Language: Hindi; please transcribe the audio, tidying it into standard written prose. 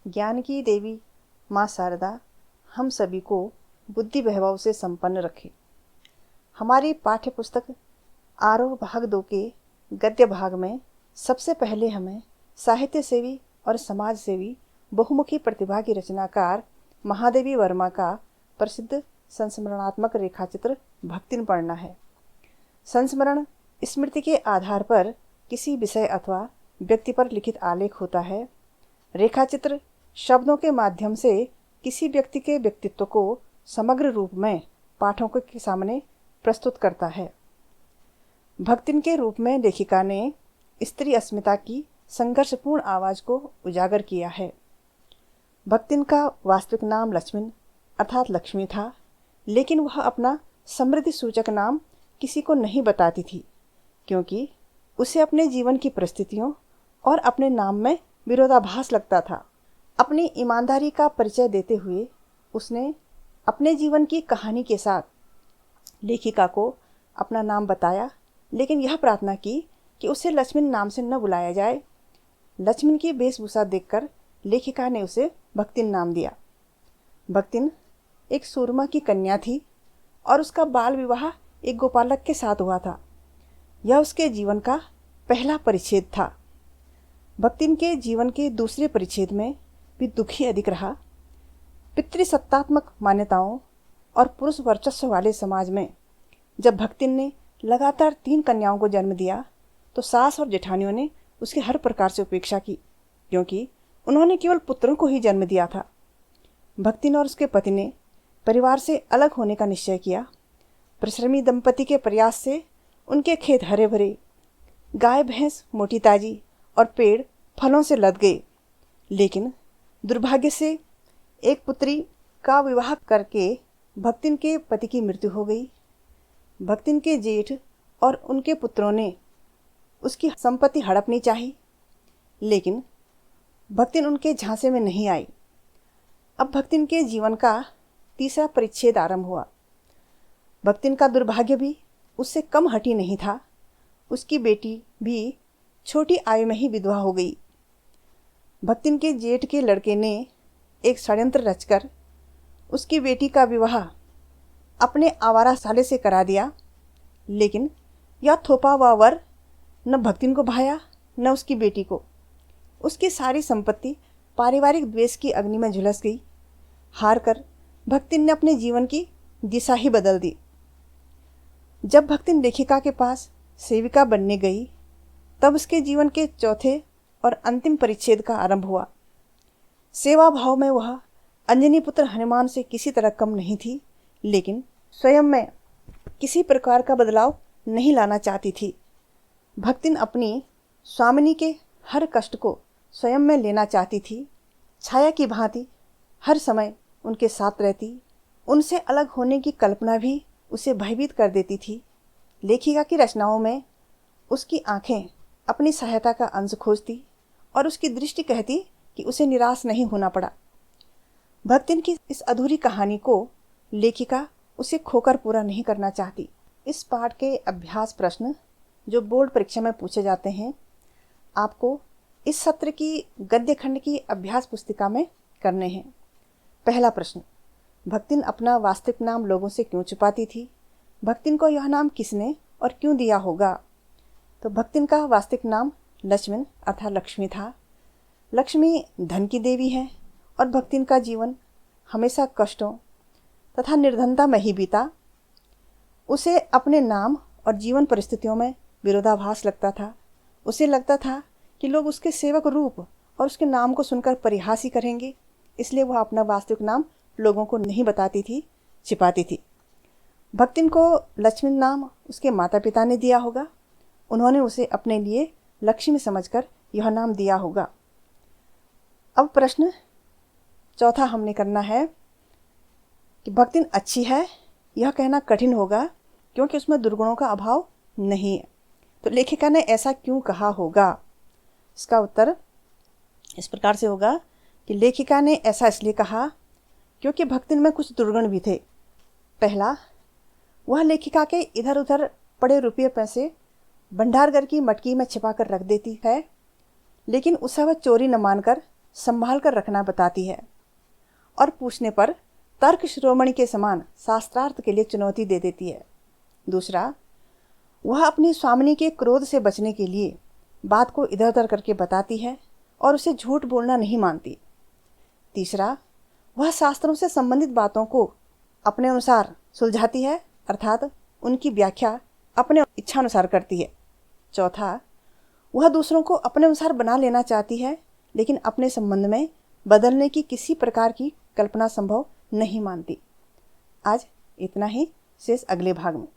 ज्ञान की देवी माँ शारदा हम सभी को बुद्धि वैभव से संपन्न रखे। हमारी पाठ्य पुस्तक आरोह भाग 2 के गद्य भाग में सबसे पहले हमें साहित्य सेवी और समाज सेवी बहुमुखी प्रतिभा की रचनाकार महादेवी वर्मा का प्रसिद्ध संस्मरणात्मक रेखाचित्र भक्तिन पढ़ना है। संस्मरण स्मृति के आधार पर किसी विषय अथवा व्यक्ति पर लिखित आलेख होता है। रेखाचित्र शब्दों के माध्यम से किसी व्यक्ति के व्यक्तित्व को समग्र रूप में पाठकों के सामने प्रस्तुत करता है। भक्तिन के रूप में लेखिका ने स्त्री अस्मिता की संघर्षपूर्ण आवाज़ को उजागर किया है। भक्तिन का वास्तविक नाम लक्ष्मण अर्थात लक्ष्मी था, लेकिन वह अपना समृद्धि सूचक नाम किसी को नहीं बताती थी, क्योंकि उसे अपने जीवन की परिस्थितियों और अपने नाम में विरोधाभास लगता था। अपनी ईमानदारी का परिचय देते हुए उसने अपने जीवन की कहानी के साथ लेखिका को अपना नाम बताया, लेकिन यह प्रार्थना की कि उसे लक्ष्मण नाम से न बुलाया जाए। लक्ष्मण की वेशभूषा देखकर लेखिका ने उसे भक्तिन नाम दिया। भक्तिन एक सूरमा की कन्या थी और उसका बाल विवाह एक गोपालक के साथ हुआ था। यह उसके जीवन का पहला परिच्छेद था। भक्तिन के जीवन के दूसरे परिच्छेद में भी दुख ही अधिक रहा। पितृसत्तात्मक मान्यताओं और पुरुष वर्चस्व वाले समाज में जब भक्तिन ने लगातार 3 कन्याओं को जन्म दिया तो सास और जेठानियों ने उसकी हर प्रकार से उपेक्षा की, क्योंकि उन्होंने केवल पुत्रों को ही जन्म दिया था। भक्तिन और उसके पति ने परिवार से अलग होने का निश्चय किया। परिश्रमी दंपति के प्रयास से उनके खेत हरे भरे, गाय भैंस मोटी ताजी और पेड़ फलों से लद गए, लेकिन दुर्भाग्य से एक पुत्री का विवाह करके भक्तिन के पति की मृत्यु हो गई। भक्तिन के जेठ और उनके पुत्रों ने उसकी संपत्ति हड़पनी चाही, लेकिन भक्तिन उनके झांसे में नहीं आई। अब भक्तिन के जीवन का तीसरा परिच्छेद आरंभ हुआ। भक्तिन का दुर्भाग्य भी उससे कम हटी नहीं था। उसकी बेटी भी छोटी आयु में ही विधवा हो गई। भक्तिन के जेठ के लड़के ने एक षड्यंत्र रचकर उसकी बेटी का विवाह अपने आवारा साले से करा दिया, लेकिन यह थोपा हुआ वर न भक्तिन को भाया न उसकी बेटी को। उसकी सारी संपत्ति पारिवारिक द्वेष की अग्नि में झुलस गई। हार कर भक्तिन ने अपने जीवन की दिशा ही बदल दी। जब भक्तिन लेखिका के पास सेविका बनने गई, तब उसके जीवन के चौथे और अंतिम परिच्छेद का आरंभ हुआ। सेवा भाव में वह अंजनी पुत्र हनुमान से किसी तरह कम नहीं थी, लेकिन स्वयं में किसी प्रकार का बदलाव नहीं लाना चाहती थी। भक्तिन अपनी स्वामिनी के हर कष्ट को स्वयं में लेना चाहती थी। छाया की भांति हर समय उनके साथ रहती। उनसे अलग होने की कल्पना भी उसे भयभीत कर देती थी। लेखिका की रचनाओं में उसकी आंखें अपनी सहायता का अंश खोजती और उसकी दृष्टि कहती कि उसे निराश नहीं होना पड़ा। भक्तिन की इस अधूरी कहानी को लेखिका उसे खोकर पूरा नहीं करना चाहती। इस पाठ के अभ्यास प्रश्न जो बोर्ड परीक्षा में पूछे जाते हैं, आपको इस सत्र की गद्य खंड की अभ्यास पुस्तिका में करने हैं। पहला प्रश्न, भक्तिन अपना वास्तविक नाम लोगों से क्यों छुपाती थी? भक्तिन को यह नाम किसने और क्यों दिया होगा? तो भक्तिन का वास्तविक नाम लक्ष्मण अर्थात लक्ष्मी था। लक्ष्मी धन की देवी है और भक्तिन का जीवन हमेशा कष्टों तथा निर्धनता में ही बीता। उसे अपने नाम और जीवन परिस्थितियों में विरोधाभास लगता था। उसे लगता था कि लोग उसके सेवक रूप और उसके नाम को सुनकर परिहास ही करेंगे, इसलिए वह अपना वास्तविक नाम लोगों को नहीं बताती थी, छिपाती थी। भक्तिन को लक्ष्मण नाम उसके माता पिता ने दिया होगा। उन्होंने उसे अपने लिए लक्ष्मी समझकर यह नाम दिया होगा। अब प्रश्न चौथा हमने करना है कि भक्तिन अच्छी है, यह कहना कठिन होगा क्योंकि उसमें दुर्गुणों का अभाव नहीं है। तो लेखिका ने ऐसा क्यों कहा होगा? इसका उत्तर इस प्रकार से होगा कि लेखिका ने ऐसा इसलिए कहा क्योंकि भक्तिन में कुछ दुर्गुण भी थे। पहला, वह लेखिका के इधर उधर पड़े रुपये पैसे भंडारघर की मटकी में छिपा कर रख देती है, लेकिन उसे वह चोरी न मानकर संभाल कर रखना बताती है और पूछने पर तर्क शिरोमणि के समान शास्त्रार्थ के लिए चुनौती दे देती है। दूसरा, वह अपनी स्वामिनी के क्रोध से बचने के लिए बात को इधर उधर करके बताती है और उसे झूठ बोलना नहीं मानती। तीसरा, वह शास्त्रों से संबंधित बातों को अपने अनुसार सुलझाती है, अर्थात उनकी व्याख्या अपने इच्छानुसार करती है। चौथा, वह दूसरों को अपने अनुसार बना लेना चाहती है, लेकिन अपने संबंध में बदलने की किसी प्रकार की कल्पना संभव नहीं मानती। आज इतना ही, शेष अगले भाग में।